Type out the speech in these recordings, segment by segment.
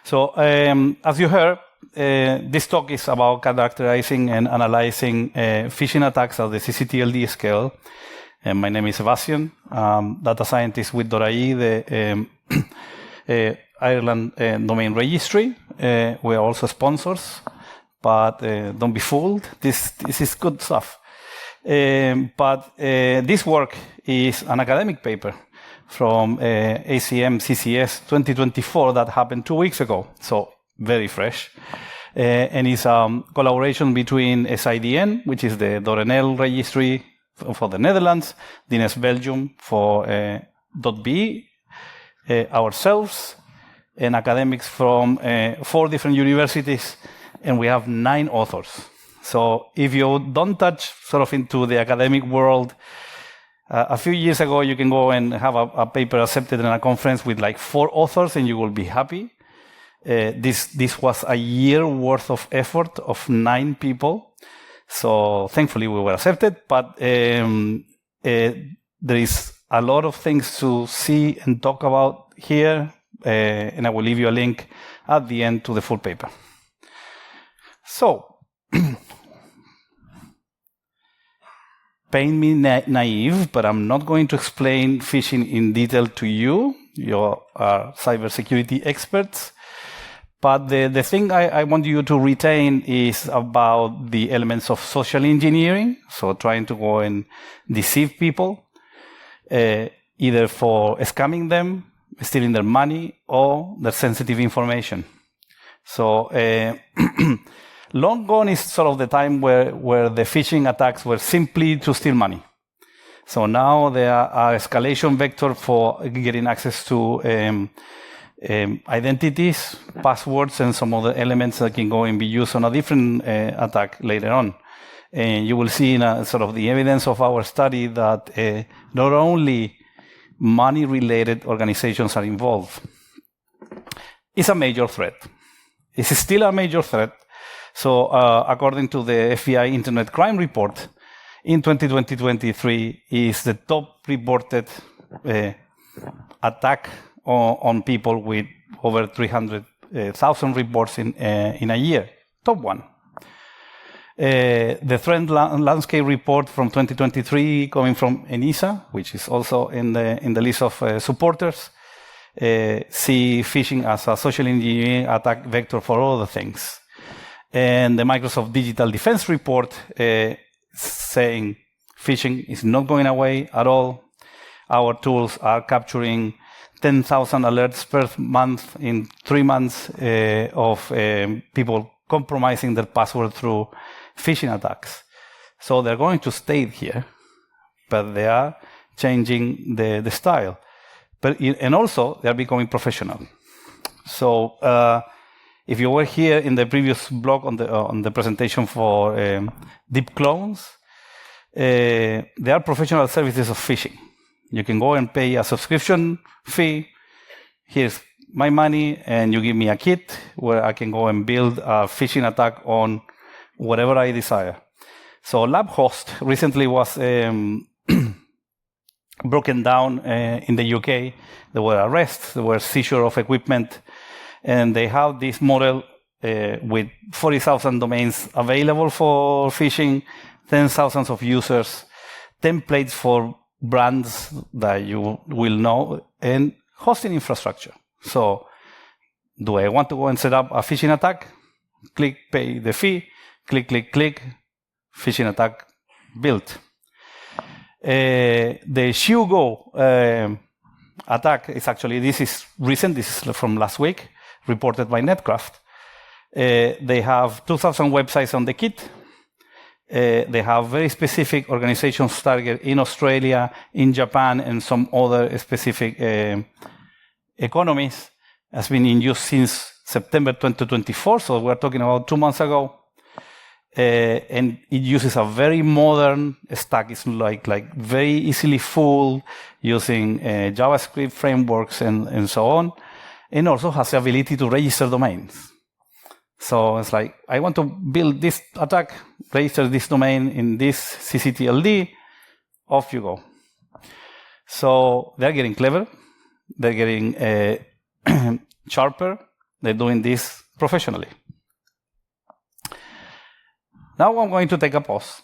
So, as you heard, this talk is about characterizing and analyzing phishing attacks at the ccTLD scale. My name is Sebastián, data scientist with .ie, the Ireland domain registry. We are also sponsors, but don't be fooled. This is good stuff. But this work is an academic paper from ACM CCS 2024 that happened 2 weeks ago, so very fresh. And it's a collaboration between SIDN, which is the .nl registry for the Netherlands, DNS Belgium for .be, ourselves, and academics from 4 different universities, and we have 9 authors. So if you don't touch sort of into the academic world, a few years ago, you can go and have a paper accepted in a conference with like 4 authors, and you will be happy. This was a year worth of effort of 9 people. So thankfully we were accepted, but there is a lot of things to see and talk about here, and I will leave you a link at the end to the full paper. So, paint me naive, but I'm not going to explain phishing in detail to you. You are cybersecurity experts. But the thing I want you to retain is about the elements of social engineering, so trying to go and deceive people, either for scamming them, stealing their money, or their sensitive information. So long gone is sort of the time where the phishing attacks were simply to steal money. So now there are escalation vector for getting access to identities, passwords, and some other elements that can go and be used on a different attack later on. And you will see in sort of the evidence of our study that not only money-related organizations are involved. It's a major threat. It's still a major threat. So according to the FBI Internet Crime Report, in 2023 is the top reported attack on people with over 300,000 reports in a year. Top one. The Threat Landscape Report from 2023 coming from ENISA, which is also in the list of supporters, see phishing as a social engineering attack vector for other things. And the Microsoft Digital Defense Report saying phishing is not going away at all. Our tools are capturing 10,000 alerts per month in 3 months of people compromising their password through phishing attacks. So they're going to stay here, but they are changing the style. And also, they are becoming professional. So if you were here in the previous blog on the presentation for deep clones, there are professional services of phishing. You can go and pay a subscription fee. Here's my money, and you give me a kit where I can go and build a phishing attack on whatever I desire. So LabHost recently was broken down in the UK. There were arrests, there were seizure of equipment, and they have this model with 40,000 domains available for phishing, 10,000 of users, templates for brands that you will know, and hosting infrastructure. So do I want to go and set up a phishing attack? Click, pay the fee, click, phishing attack built. The ShewGo attack is actually, this is recent, this is from last week, reported by Netcraft. They have 2,000 websites on the kit. They have very specific organizations targeted in Australia, in Japan, and some other specific economies. Has been in use since September 2024, so we're talking about 2 months ago. And it uses a very modern stack. It's like very easily fooled using JavaScript frameworks and so on. And also has the ability to register domains. So it's like, I want to build this attack, register this domain in this ccTLD, off you go. So they're getting clever. They're getting sharper. They're doing this professionally. Now I'm going to take a pause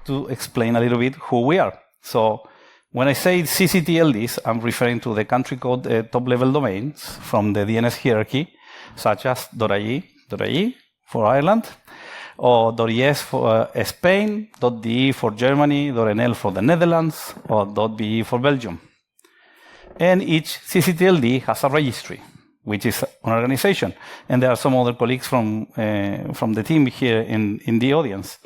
to explain a little bit who we are. So when I say ccTLDs, I'm referring to the country code top-level domains from the DNS hierarchy, such as .ie for Ireland, or .es for Spain, .de for Germany, .nl for the Netherlands, or .be for Belgium. And each ccTLD has a registry, which is an organization. And there are some other colleagues from the team here in the audience.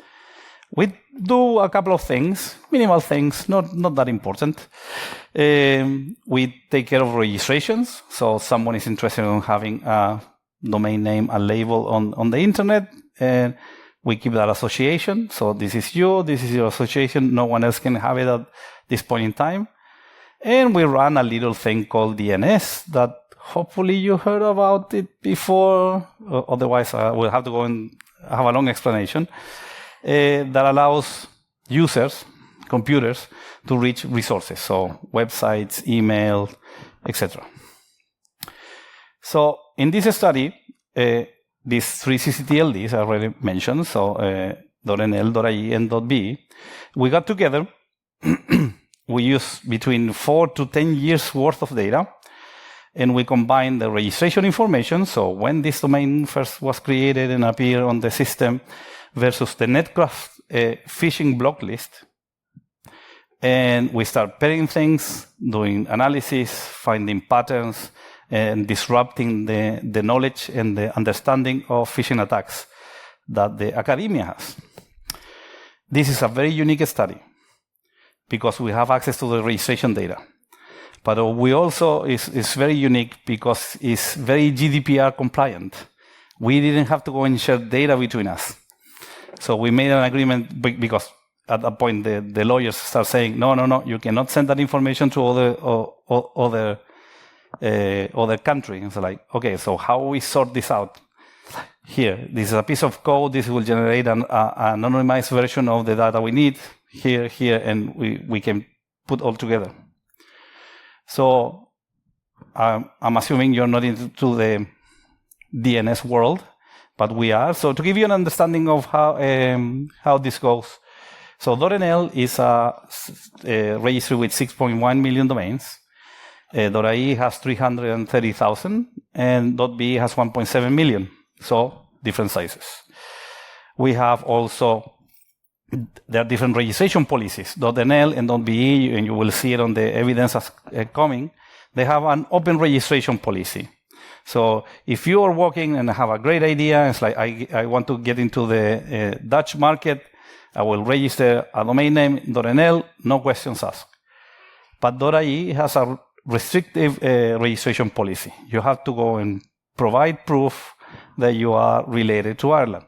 We do a couple of things, minimal things, not that important. We take care of registrations. So someone is interested in having a domain name, a label on the internet, and we keep that association. So this is you, this is your association. No one else can have it at this point in time. And we run a little thing called DNS that hopefully you heard about it before. Otherwise, we'll have to go and have a long explanation. That allows users, computers, to reach resources, so websites, email, etc. So in this study, these three ccTLDs I already mentioned, so .nl, .ie, and .be, we got together. We use between 4 to 10 years worth of data, and we combine the registration information, so when this domain first was created and appeared on the system, versus the Netcraft phishing block list. And we start pairing things, doing analysis, finding patterns, and disrupting the knowledge and the understanding of phishing attacks that the academia has. This is a very unique study because we have access to the registration data. But we also is very unique because it's very GDPR compliant. We didn't have to go and share data between us. So we made an agreement because at that point the lawyers start saying, no, you cannot send that information to other country. And so like, okay, so how we sort this out? Here, this is a piece of code. This will generate an anonymized version of the data we need here, and we can put all together. So I'm assuming you're not into the DNS world, but we are. So to give you an understanding of how this goes, so .nl is a registry with 6.1 million domains. .ie has 330,000, and .be has 1.7 million. So different sizes. We have also, there are different registration policies. .nl and .be, and you will see it on the evidence as coming, they have an open registration policy. So if you are working and have a great idea, it's like, I want to get into the Dutch market, I will register a domain name, .nl, no questions asked. But .ie has a restrictive registration policy. You have to go and provide proof that you are related to Ireland.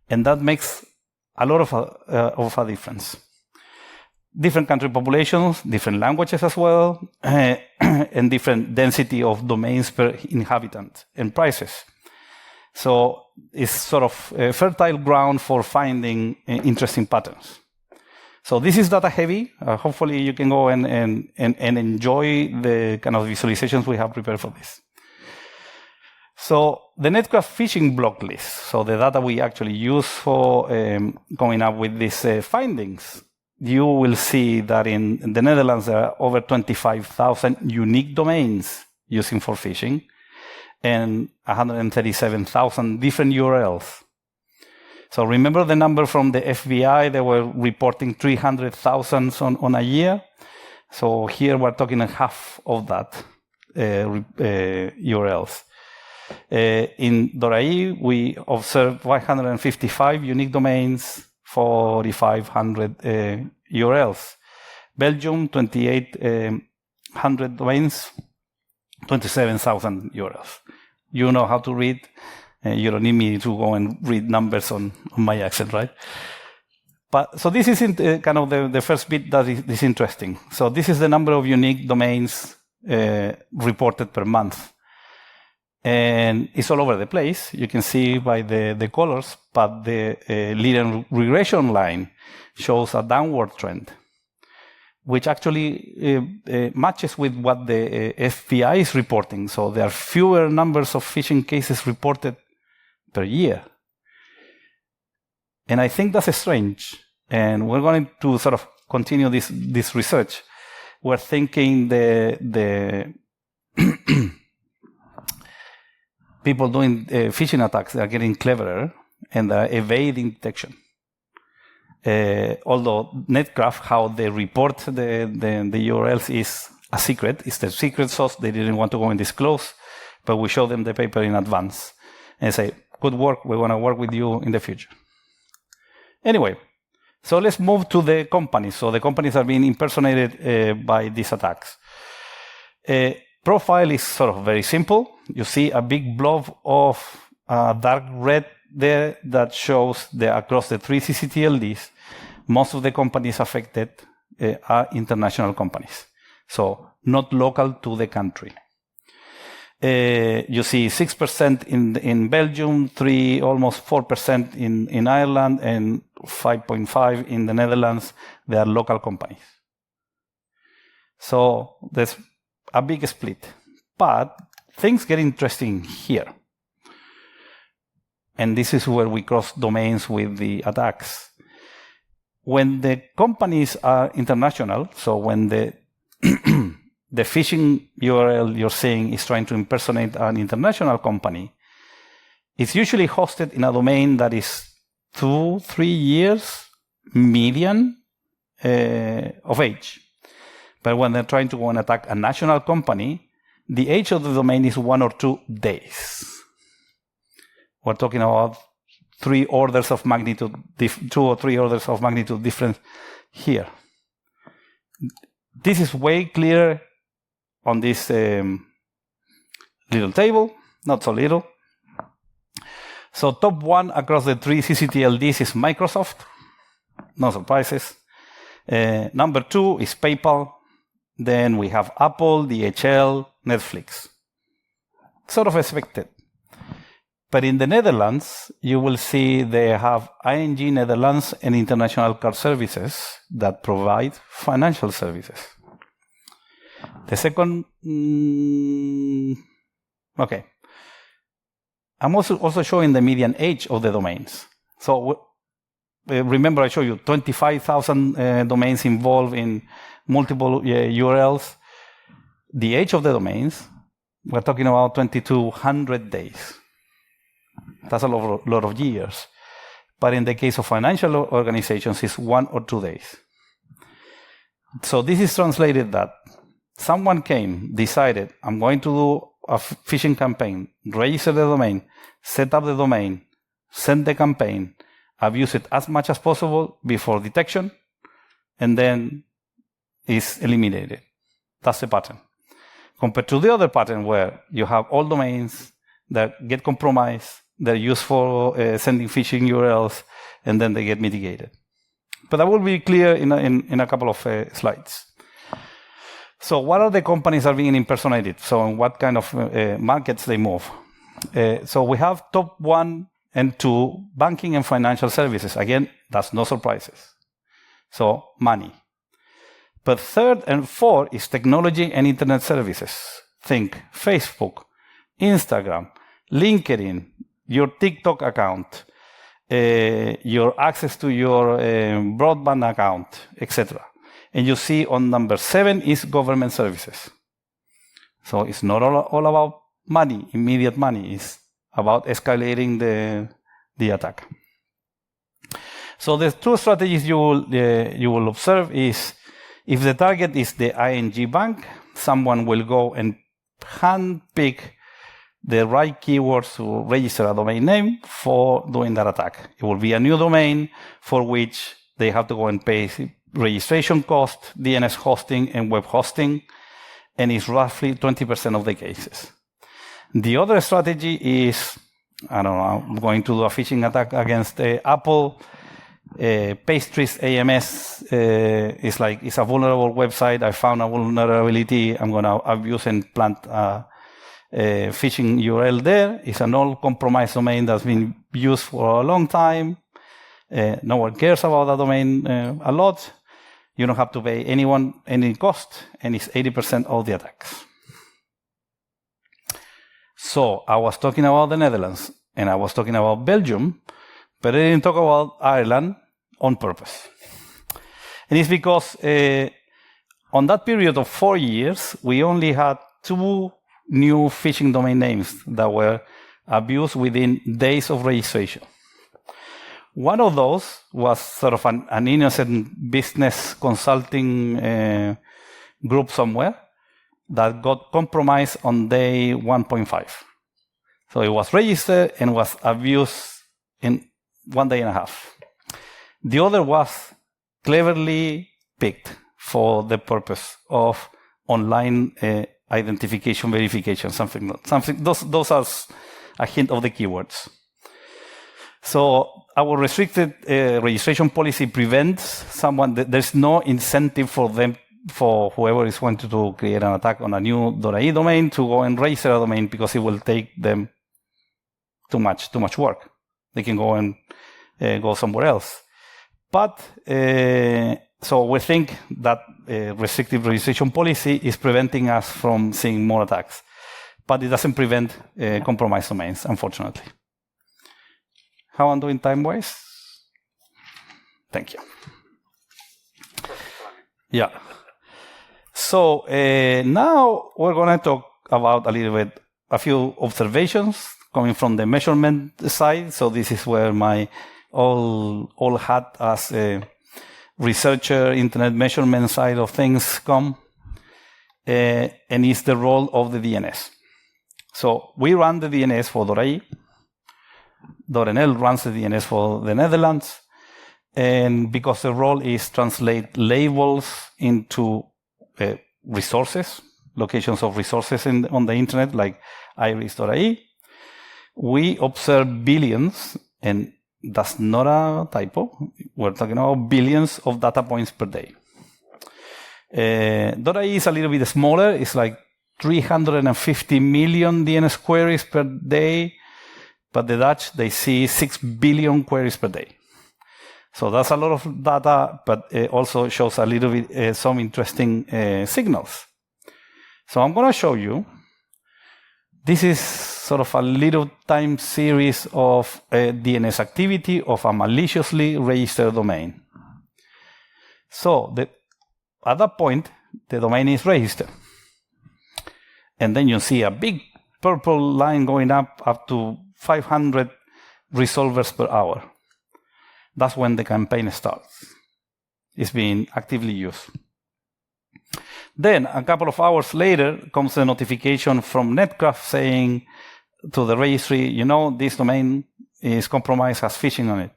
And that makes a lot of a difference. Different country populations, different languages as well, and different density of domains per inhabitant and prices. So it's sort of a fertile ground for finding interesting patterns. So this is data heavy. Hopefully you can go and enjoy the kind of visualizations we have prepared for this. So the Netcraft phishing block list, so the data we actually use for coming up with these findings, you will see that in the Netherlands there are over 25,000 unique domains using for phishing and 137,000 different URLs. So remember the number from the FBI, they were reporting 300,000 on a year. So here we're talking half of that URLs. In .ie, we observed 555 unique domains, 4,500 URLs. Belgium, 2,800 domains, 27,000 URLs. You know how to read. You don't need me to go and read numbers on my accent, right? But so this is kind of the first bit that is interesting. So this is the number of unique domains reported per month. And it's all over the place. You can see by the colors, but the linear regression line shows a downward trend. which actually matches with what the FBI is reporting. So there are fewer numbers of phishing cases reported per year. And I think that's strange. And we're going to sort of continue this research. We're thinking the people doing phishing attacks are getting cleverer and are evading detection. Although Netgraph, how they report the URLs is a secret. It's the secret sauce. They didn't want to go and disclose, but we show them the paper in advance and say, good work. We want to work with you in the future. Anyway, so let's move to the companies. So the companies are being impersonated by these attacks. Profile is sort of very simple. You see a big blob of dark red there that shows across the 3 ccTLDs, most of the companies affected are international companies, so not local to the country. You see 6% in Belgium, almost 4% in Ireland, and 5.5% in the Netherlands. They are local companies. So there's a big split. But things get interesting here. And this is where we cross domains with the attacks. When the companies are international, so when the phishing URL you're seeing is trying to impersonate an international company, it's usually hosted in a domain that is 2-3 years median of age. But when they're trying to go and attack a national company, the age of the domain is 1 or 2 days. We're talking about 3 orders of magnitude, 2 or 3 orders of magnitude difference here. This is way clearer on this little table, not so little. So top 1 across the 3 ccTLDs is Microsoft. No surprises. Number 2 is PayPal. Then we have Apple, DHL, Netflix. Sort of expected. But in the Netherlands, you will see they have ING Netherlands and International Card Services that provide financial services. The second, okay. I'm also showing the median age of the domains. So remember I showed you 25,000 domains involved in multiple URLs. The age of the domains, we're talking about 2,200 days. That's a lot of years. But in the case of financial organizations, it's 1 or 2 days. So this is translated that someone decided, I'm going to do a phishing campaign, register the domain, set up the domain, send the campaign, abuse it as much as possible before detection, and then is eliminated. That's the pattern. Compared to the other pattern where you have all domains that get compromised, they're used for sending phishing URLs, and then they get mitigated. But that will be clear in a couple of slides. So what are the companies that are being impersonated? So in what kind of markets they move? So we have top 1 and 2, banking and financial services. Again, that's no surprises. So money. But 3rd and 4 is technology and internet services. Think Facebook, Instagram, LinkedIn, your TikTok account, your access to your broadband account, etc. And you see on number 7 is government services. So it's not all about money, immediate money. It's about escalating the attack. So the 2 strategies you will observe is, if the target is the ING bank, someone will go and handpick the right keywords to register a domain name for doing that attack. It will be a new domain for which they have to go and pay registration cost, DNS hosting, and web hosting, and it's roughly 20% of the cases. The other strategy is, I don't know, I'm going to do a phishing attack against Apple. Pastries AMS is it's a vulnerable website. I found a vulnerability. I'm going to abuse and plant a phishing URL there. It's an old compromised domain that's been used for a long time. No one cares about that domain a lot. You don't have to pay anyone any cost, and it's 80% of the attacks. So I was talking about the Netherlands, and I was talking about Belgium, but I didn't talk about Ireland on purpose. And it's because on that period of 4 years, we only had 2 new phishing domain names that were abused within days of registration. One of those was sort of an innocent business consulting group somewhere that got compromised on day 1.5. So it was registered and was abused in 1.5 days. The other was cleverly picked for the purpose of online identification verification, something. Those are a hint of the keywords. So our restricted registration policy prevents someone. There's no incentive for them, for whoever is wanting to create an attack on a new .ie domain, to go and register a domain, because it will take them too much work. They can go and go somewhere else. But so we think that restrictive registration policy is preventing us from seeing more attacks, but it doesn't prevent compromised domains, unfortunately. How I'm doing time-wise? Thank you. Yeah. So now we're going to talk about a few observations coming from the measurement side. So this is where my all hat as a researcher, internet measurement side of things come, and it's the role of the DNS. So we run the DNS for .ie. .nl runs the DNS for the Netherlands, and because the role is translate labels into resources, locations of resources on the internet, like iris.ie, we observe billions, and that's not a typo. We're talking about billions of data points per day. .ie is a little bit smaller. It's like 350 million DNS queries per day. But the Dutch, they see 6 billion queries per day. So that's a lot of data, but it also shows a little bit some interesting signals. So I'm going to show you. This is sort of a little time series of DNS activity of a maliciously registered domain. So at that point, the domain is registered. And then you see a big purple line going up to 500 resolvers per hour. That's when the campaign starts. It's being actively used. Then, a couple of hours later, comes a notification from Netcraft saying to the registry, this domain is compromised, has phishing on it.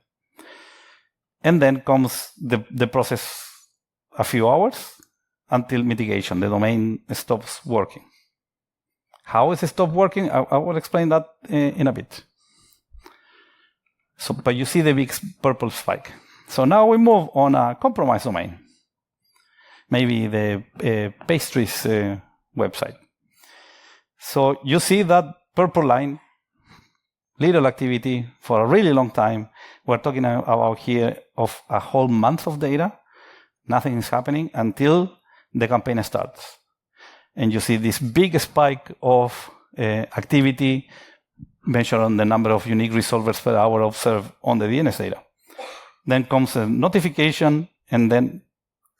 And then comes the process a few hours until mitigation. The domain stops working. How is it stopped working? I will explain that in a bit. So, but you see the big purple spike. So now we move on a compromised domain. Maybe the pastries website. So you see that purple line, little activity for a really long time. We're talking about here of a whole month of data. Nothing is happening until the campaign starts. And you see this big spike of activity measured on the number of unique resolvers per hour observed on the DNS data. Then comes a notification, and then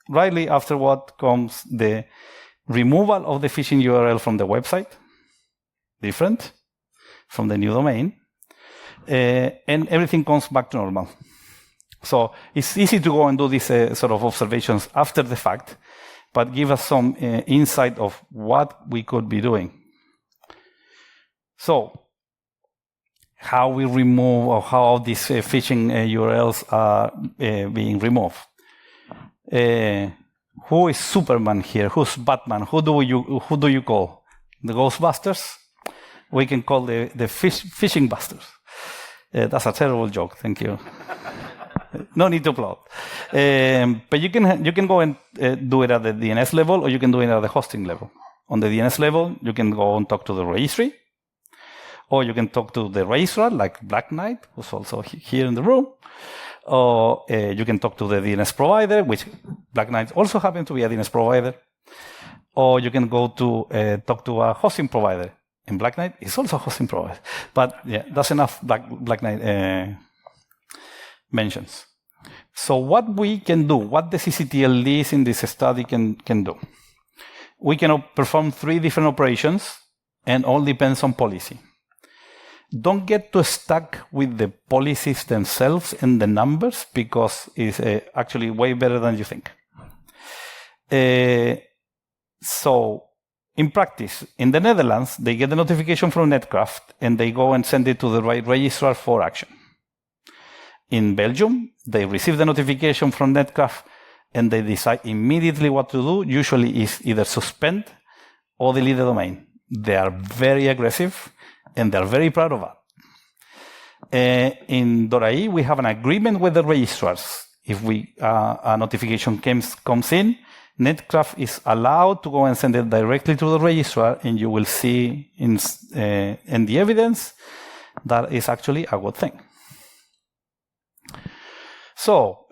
rightly afterward comes the removal of the phishing URL from the website, different from the new domain, and everything comes back to normal. So it's easy to go and do these sort of observations after the fact, but give us some insight of what we could be doing. So, how we remove, or how these phishing URLs are being removed. Who is Superman here? Who's Batman? Who do you call? The Ghostbusters? We can call the phishing busters. That's a terrible joke. Thank you. No need to applaud. But you can go and do it at the DNS level, or you can do it at the hosting level. On the DNS level, you can go and talk to the registry, or you can talk to the registrar, like Black Knight, who's also here in the room, or you can talk to the DNS provider, which Black Knight also happens to be a DNS provider, or you can go to talk to a hosting provider. And Black Knight is also a hosting provider. But yeah, that's enough Black Knight mentions. So what we can do, what the ccTLDs in this study can do. We can perform 3 different operations, and all depends on policy. Don't get too stuck with the policies themselves and the numbers, because it's actually way better than you think. So, in practice, in the Netherlands, they get the notification from Netcraft, and they go and send it to the right registrar for action. In Belgium, they receive the notification from Netcraft, and they decide immediately what to do. Usually is either suspend or delete the domain. They are very aggressive, and they're very proud of that. In .ai, we have an agreement with the registrars. If a notification comes in, Netcraft is allowed to go and send it directly to the registrar, and you will see in the evidence that is actually a good thing. So,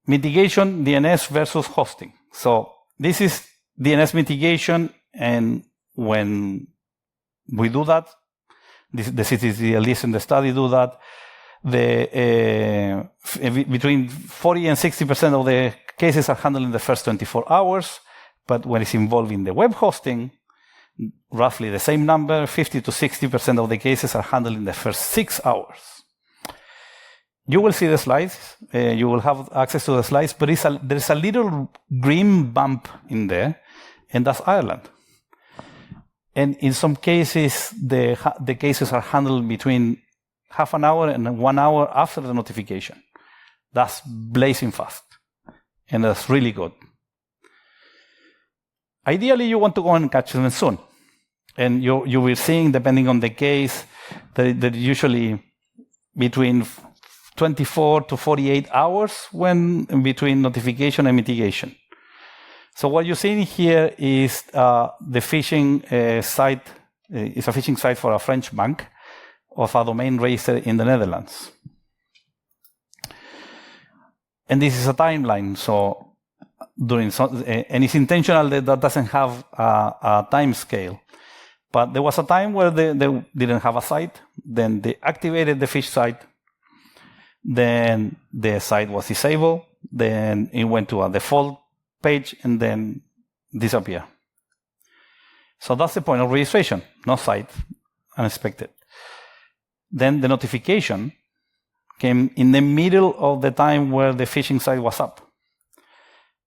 mitigation, DNS versus hosting. So, this is DNS mitigation, and when we do that, the ccTLDs in the study do that, between 40 and 60% of the cases are handled in the first 24 hours, but when it's involving the web hosting, roughly the same number, 50 to 60% of the cases are handled in the first 6 hours. You will see the slides, you will have access to the slides, but there's a little green bump in there, and that's Ireland. And in some cases, the cases are handled between half an hour and 1 hour after the notification. That's blazing fast, and that's really good. Ideally, you want to go and catch them soon. And you will see, depending on the case, that usually between 24 to 48 hours when between notification and mitigation. So what you're seeing here is the phishing site. It's a phishing site for a French bank of a domain registered in the Netherlands. And this is a timeline. So and it's intentional that doesn't have a time scale. But there was a time where they didn't have a site. Then they activated the phish site. Then the site was disabled. Then it went to a default page and then disappear. So that's the point of registration, no site, unexpected. Then the notification came in the middle of the time where the phishing site was up.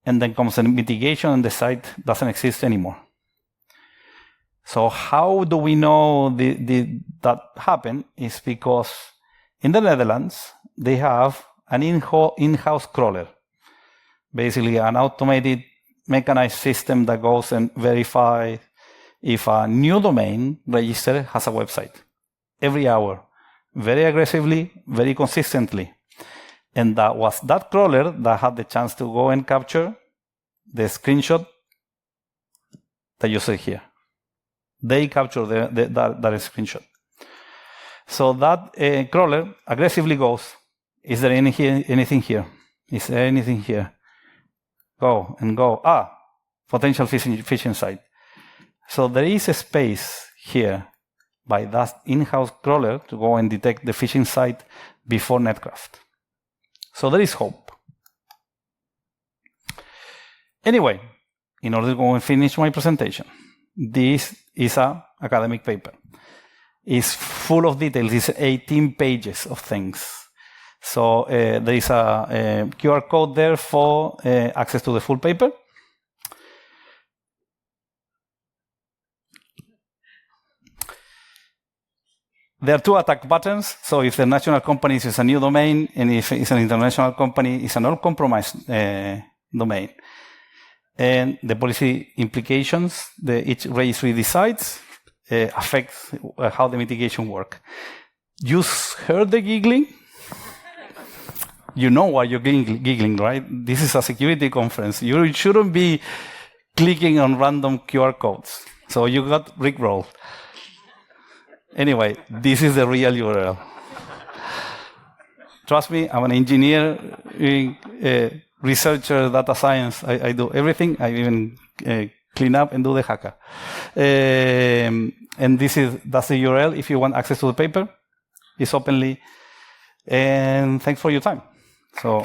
And then comes the mitigation and the site doesn't exist anymore. So how do we know that happened? Is because in the Netherlands, they have an in-house crawler. Basically, an automated mechanized system that goes and verifies if a new domain registered has a website. Every hour. Very aggressively, very consistently. And that was that crawler that had the chance to go and capture the screenshot that you see here. They capture that screenshot. So that crawler aggressively goes, is there anything here? Is there anything here? Go and go. Potential phishing site. So there is a space here by that in-house crawler to go and detect the phishing site before Netcraft. So there is hope. Anyway, in order to go and finish my presentation, this is an academic paper. It's full of details. It's 18 pages of things. So there is a QR code there for access to the full paper. There are 2 attack patterns. So if the national company is a new domain, and if it's an international company, it's an uncompromised domain. And the policy implications that each registry decides affects how the mitigation works. You heard the giggling? You know why you're giggling, right? This is a security conference. You shouldn't be clicking on random QR codes. So you got rickrolled. Anyway, this is the real URL. Trust me, I'm an engineer, researcher, data science. I do everything. I even clean up and do the hacker. And that's the URL if you want access to the paper. It's openly. And thanks for your time. So.